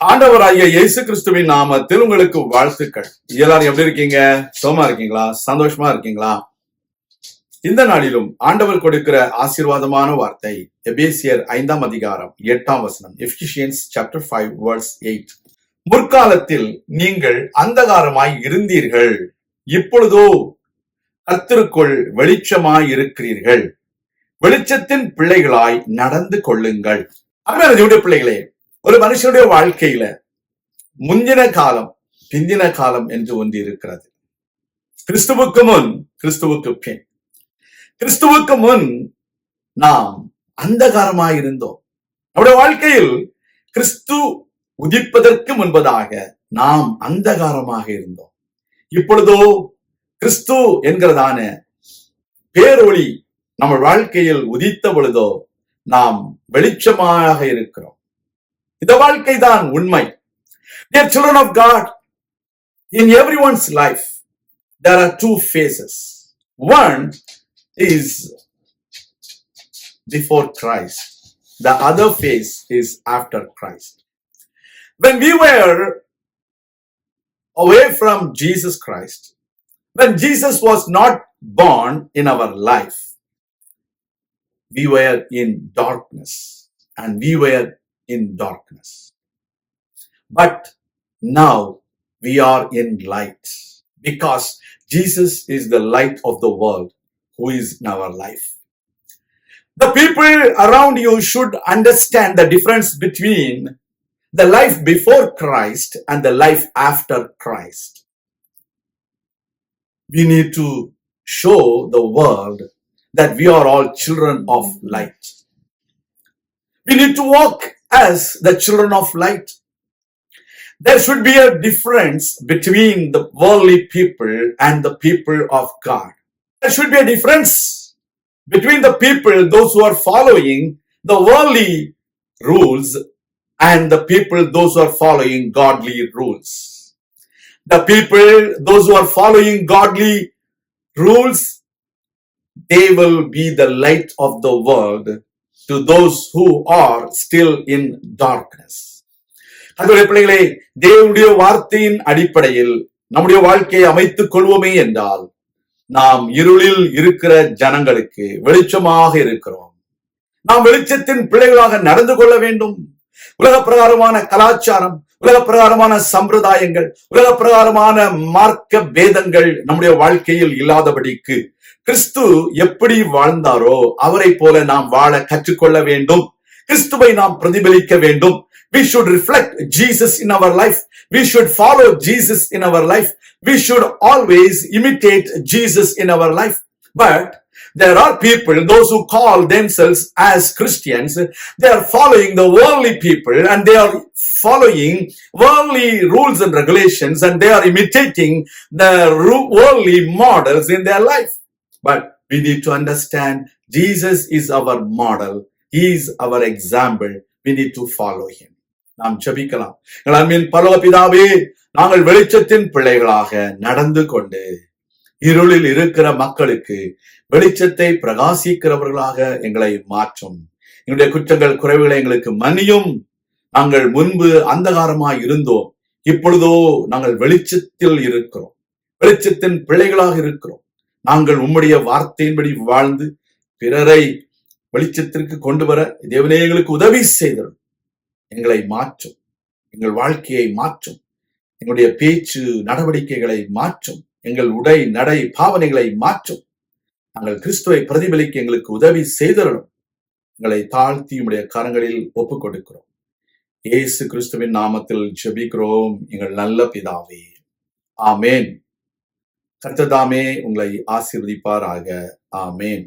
ஆண்டவராகிய இயேசு கிறிஸ்துவின் நாமத்தில் உங்களுக்கு வாழ்த்துக்கள். எல்லாரும் எப்படி இருக்கீங்க? சோமா இருக்கீங்களா? சந்தோஷமா இருக்கீங்களா? இந்த நாளிலும் ஆண்டவர் கொடுக்கிற ஆசீர்வாதமான வார்த்தை எபேசியர் 5ஆம் அதிகாரம் 8ஆம் வசனம். எபிசியன்ஸ் சாப்டர் 5 verse 8. முற்காலத்தில் நீங்கள் அந்தகாரமாய் இருந்தீர்கள், இப்பொழுதோ கர்த்தருக்குள் வெளிச்சமாய் இருக்கிறீர்கள். வெளிச்சத்தின் பிள்ளைகளாய் நடந்து கொள்ளுங்கள். அருமையான பிள்ளைகளே, ஒரு மனுஷனுடைய வாழ்க்கையில முந்தின காலம் பிந்தின காலம் என்று ஒன்று இருக்கிறது. கிறிஸ்துவுக்கு முன், கிறிஸ்துவுக்கு பின். கிறிஸ்துவுக்கு முன் நாம் அந்தகாரமாயிருந்தோம். நம்முடைய வாழ்க்கையில் கிறிஸ்து உதிப்பதற்கு முன்பதாக நாம் அந்தகாரமாக இருந்தோம். இப்பொழுதோ கிறிஸ்து என்கிறதான பேரொளி நம்ம வாழ்க்கையில் உதித்த பொழுதோ நாம் வெளிச்சமாக இருக்கிறோம். இந்த வாழ்க்கை தான் உண்மை. Dear children of God, in everyone's life there are two phases. One is before Christ. The other phase is after Christ. When we were away from Jesus Christ, when Jesus was not born in our life, we were in darkness and we were in darkness. But now we are in light because Jesus is the light of the world who is in our life. The people around you should understand the difference between the life before Christ and the life after Christ. We need to show the world that we are all children of light. We need to walk as the children of light. There should be a difference between the worldly people and the people of God. There should be a difference between the people, those who are following the worldly rules, and the people, those who are following godly rules. The people, those who are following godly rules, they will be the light of the world to those who are still in darkness. அதுவே பிள்ளைகளே, தேவனுடைய வார்த்தையின் அடிப்படையில் நம்முடைய வாழ்க்கையை அமைத்துக் கொள்வோமே என்றால் நாம் இருளில் இருக்கிற ஜனங்களுக்கு வெளிச்சமாக இருக்கிறோம். நாம் வெளிச்சத்தின் பிள்ளைகளாக நடந்து கொள்ள வேண்டும். உலக பிரகாரமான கலாச்சாரம், உலக பிரகாரமான சம்பிரதாயங்கள், உலக பிரகாரமான மார்க்க பேதங்கள் நம்முடைய வாழ்க்கையில் இல்லாதபடிக்கு கிறிஸ்து எப்படி வாழ்ந்தாரோ அவரை போல நாம் வாழ கற்றுக்கொள்ள வேண்டும். கிறிஸ்துவை நாம் பிரதிபலிக்க வேண்டும். We should reflect Jesus in our life. We should follow Jesus in our life. We should always imitate Jesus in our life. But there are people, those who call themselves as Christians, they are following the worldly people and they are following worldly rules and regulations and they are imitating the worldly models in their life. But we need to understand Jesus is our model. He is our example. We need to follow him. நாம் ஜெபிக்கலாம். எங்கள் அன்பின் பரலோக பிதாவே, நாங்கள் வெளிச்சத்தின் பிள்ளைகளாக நடந்து கொண்டு இருளில் இருக்கிற மக்களுக்கு வெளிச்சத்தை பிரகாசிக்கிறவர்களாக எங்களை மாற்றும். எங்களுடைய குற்றங்கள் குறைவுகளை எங்களுக்கு மன்னியும். நாங்கள் முன்பு அந்தகாரமாய் இருந்தோம், இப்பொழுதோ நாங்கள் வெளிச்சத்தில் இருக்கிறோம், வெளிச்சத்தின் பிள்ளைகளாக இருக்கிறோம். நாங்கள் உம்முடைய வார்த்தையின்படி வாழ்ந்து பிறரை வெளிச்சத்திற்கு கொண்டு வர தேவனே எங்களுக்கு உதவி செய்தோம். எங்களை மாற்றும், எங்கள் வாழ்க்கையை மாற்றும், எங்களுடைய பேச்சு நடவடிக்கைகளை மாற்றும், எங்கள் உடை நடை பாவனைகளை மாற்றும். நாங்கள் கிறிஸ்துவை பிரதிபலிக்க எங்களுக்கு உதவி செய்தரணும். எங்களை தாழ்த்தி உடைய கரங்களில் ஒப்புக் கொடுக்கிறோம். இயேசு கிறிஸ்துவின் நாமத்தில் ஜெபிக்கிறோம் எங்கள் நல்ல பிதாவே, ஆமேன். கர்த்தர் தாமே உங்களை ஆசீர்வதிப்பாராக. ஆமேன்.